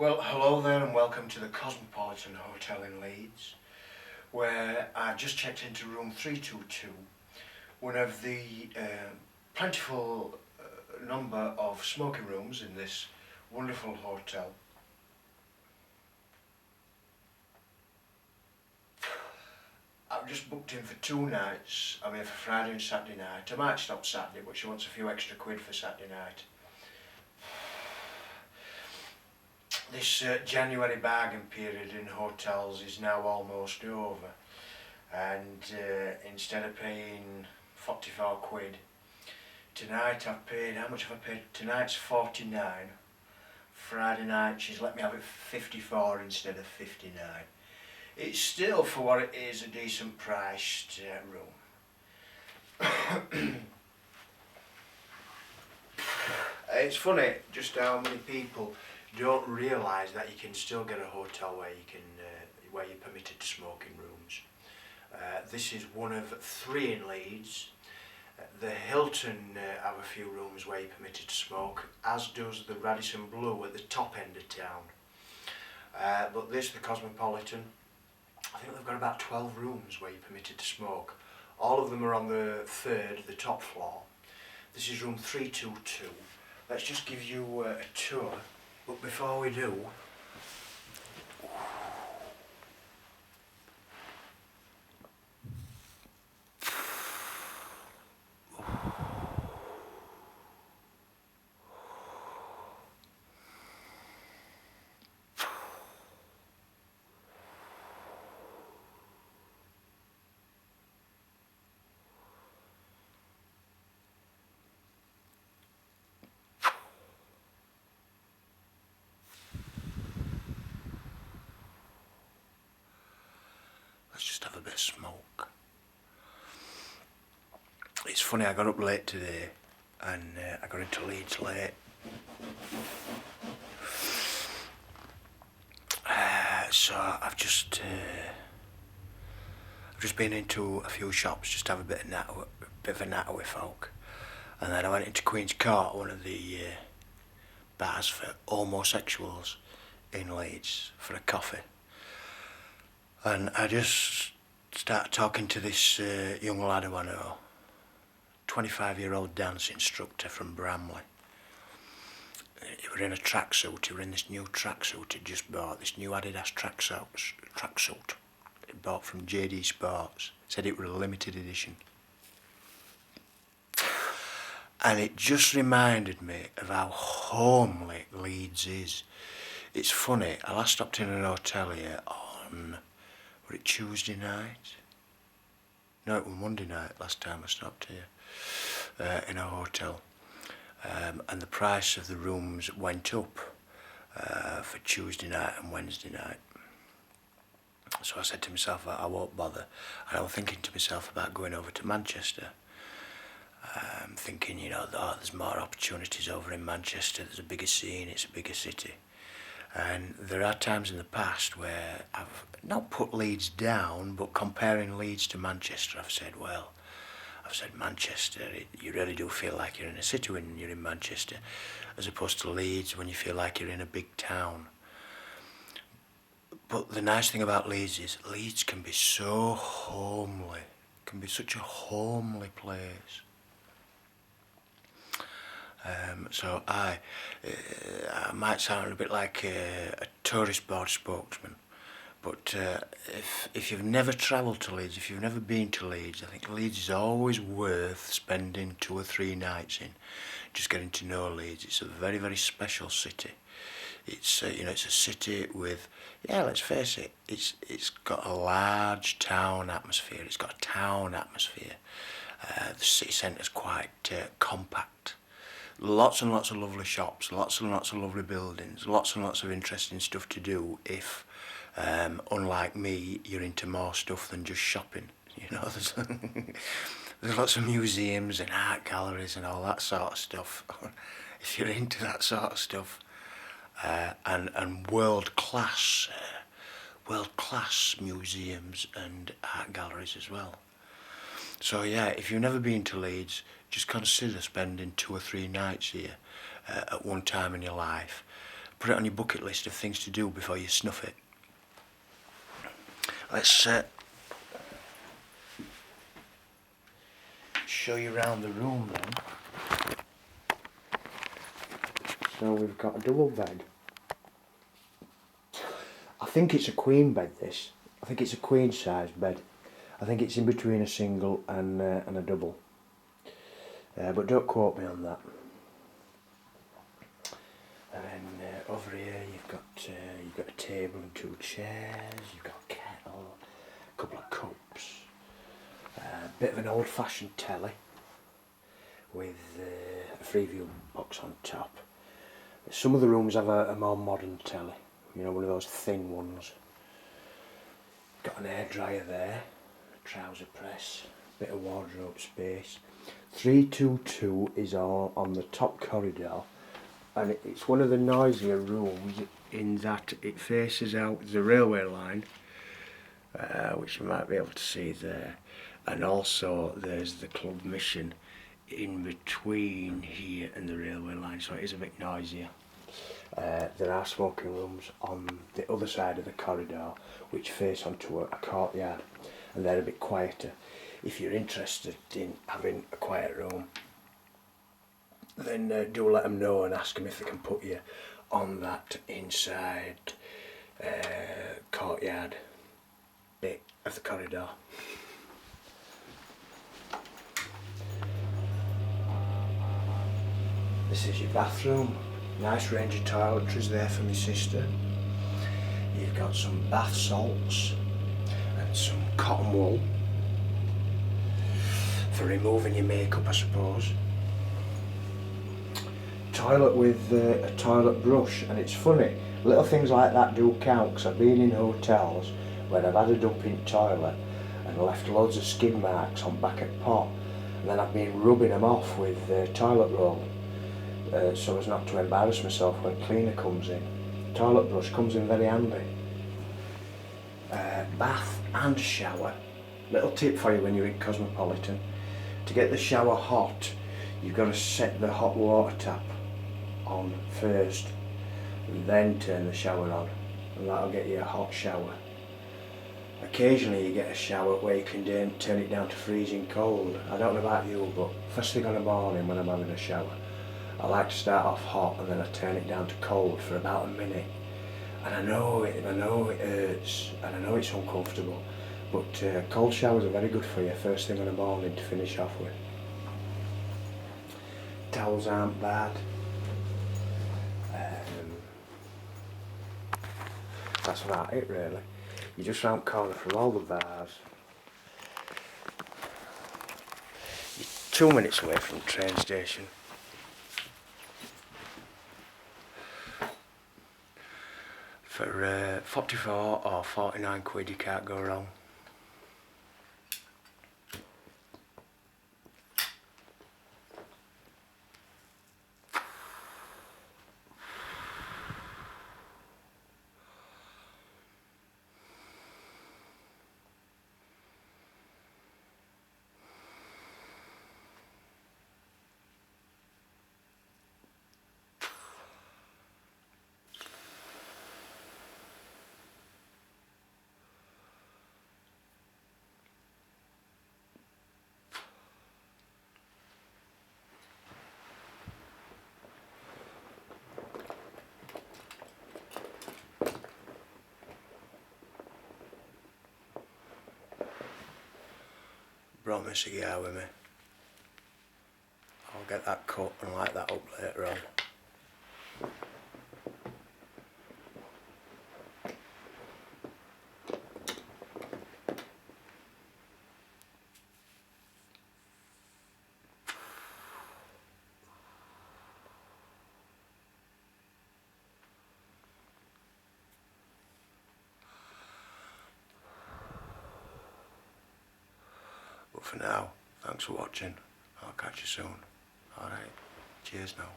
Well, hello there and welcome to the Cosmopolitan Hotel in Leeds, where I just checked into room 322, one of the plentiful number of smoking rooms in this wonderful hotel. I've just booked in for 2 nights. I'm here for Friday and Saturday night. I might stop Saturday, but she wants a few extra quid for Saturday night. This January bargain period in hotels is now almost over, and instead of paying 44 quid, tonight I've paid, how much have I paid? Tonight's 49. Friday night she's let me have it 54 instead of 59. It's still, for what it is, a decent priced room. It's funny just how many people don't realise that you can still get a hotel where you can where you're permitted to smoke in rooms. This is one of 3 in Leeds. The Hilton have a few rooms where you're permitted to smoke, as does the Radisson Blu at the top end of town. But this, the Cosmopolitan, I think they've got about 12 rooms where you're permitted to smoke. All of them are on the 3rd, the top floor. This is room 322. Let's just give you a tour. But before we do, let's just have a bit of smoke. It's funny, I got up late today and I got into Leeds late. So I've just been into a few shops just to have a bit of a natter with folk, and then I went into Queen's Court, one of the bars for homosexuals in Leeds, for a coffee. And I just started talking to this young lad who I know, 25-year-old dance instructor from Bramley. He were in a tracksuit. He were in this new tracksuit he'd just bought, this new Adidas tracksuit he bought from JD Sports. Said it was a limited edition. And it just reminded me of how homely Leeds is. It's funny, I last stopped in an hotel here on, was it Tuesday night? No, it was Monday night last time I stopped here in a hotel. And the price of the rooms went up for Tuesday night and Wednesday night. So I said to myself, I won't bother. And I was thinking to myself about going over to Manchester. Thinking, there's more opportunities over in Manchester, there's a bigger scene, it's a bigger city. And there are times in the past where I've not put Leeds down, but comparing Leeds to Manchester, I've said Manchester, you really do feel like you're in a city when you're in Manchester, as opposed to Leeds when you feel like you're in a big town. But the nice thing about Leeds is Leeds can be so homely, can be such a homely place. So I might sound a bit like a tourist board spokesman, but if you've never travelled to Leeds, if you've never been to Leeds, I think Leeds is always worth spending 2 or 3 nights in, just getting to know Leeds. It's a very, very special city. It's it's a city with, let's face it, it's got a large town atmosphere. It's got a town atmosphere. The city centre's quite compact. Lots and lots of lovely shops, lots and lots of lovely buildings, lots and lots of interesting stuff to do if, unlike me, you're into more stuff than just shopping. There's lots of museums and art galleries and all that sort of stuff. If you're into that sort of stuff, and world class museums and art galleries as well. So if you've never been to Leeds, just consider spending 2 or 3 nights here at one time in your life. put it on your bucket list of things to do before you snuff it. Let's show you around the room then. So we've got a double bed. I think it's a queen bed, this. I think it's a queen size bed. I think it's in between a single and a double. But don't quote me on that. And then over here you've got a table and 2 chairs. You've got a kettle, a couple of cups, a bit of an old-fashioned telly with a Freeview box on top. Some of the rooms have a more modern telly, you know, one of those thin ones. Got an hairdryer there, a trouser press, bit of wardrobe space. 322 is on the top corridor, and it's one of the noisier rooms in that it faces out the railway line, which you might be able to see there, and also there's the Club Mission in between here and the railway line, so it is a bit noisier. There are smoking rooms on the other side of the corridor which face onto a courtyard, and they're a bit quieter. If you're interested in having a quiet room, then do let them know and ask them if they can put you on that inside courtyard bit of the corridor. This is your bathroom. Nice range of toiletries there for my sister. You've got some bath salts and some cotton wool for removing your makeup, I suppose. Toilet with a toilet brush, and it's funny, little things like that do count, because I've been in hotels where I've had a dumping toilet and left loads of skid marks on back of pot, and then I've been rubbing them off with toilet roll so as not to embarrass myself when cleaner comes in. Toilet brush comes in very handy. Bath and shower. Little tip for you when you're in Cosmopolitan. To get the shower hot, you've got to set the hot water tap on first, and then turn the shower on, and that'll get you a hot shower. Occasionally you get a shower where you can turn it down to freezing cold. I don't know about you, but first thing on the morning when I'm having a shower, I like to start off hot and then I turn it down to cold for about a minute. And I know it hurts, and I know it's uncomfortable, but cold showers are very good for you first thing in the morning to finish off with. Towels aren't bad. That's about it really. You're just round the corner from all the bars. You're 2 minutes away from the train station. For 44 or 49 quid you can't go wrong. Brought me a cigar with me. I'll get that cut and light that up later on. But for now, thanks for watching. I'll catch you soon. Alright, cheers now.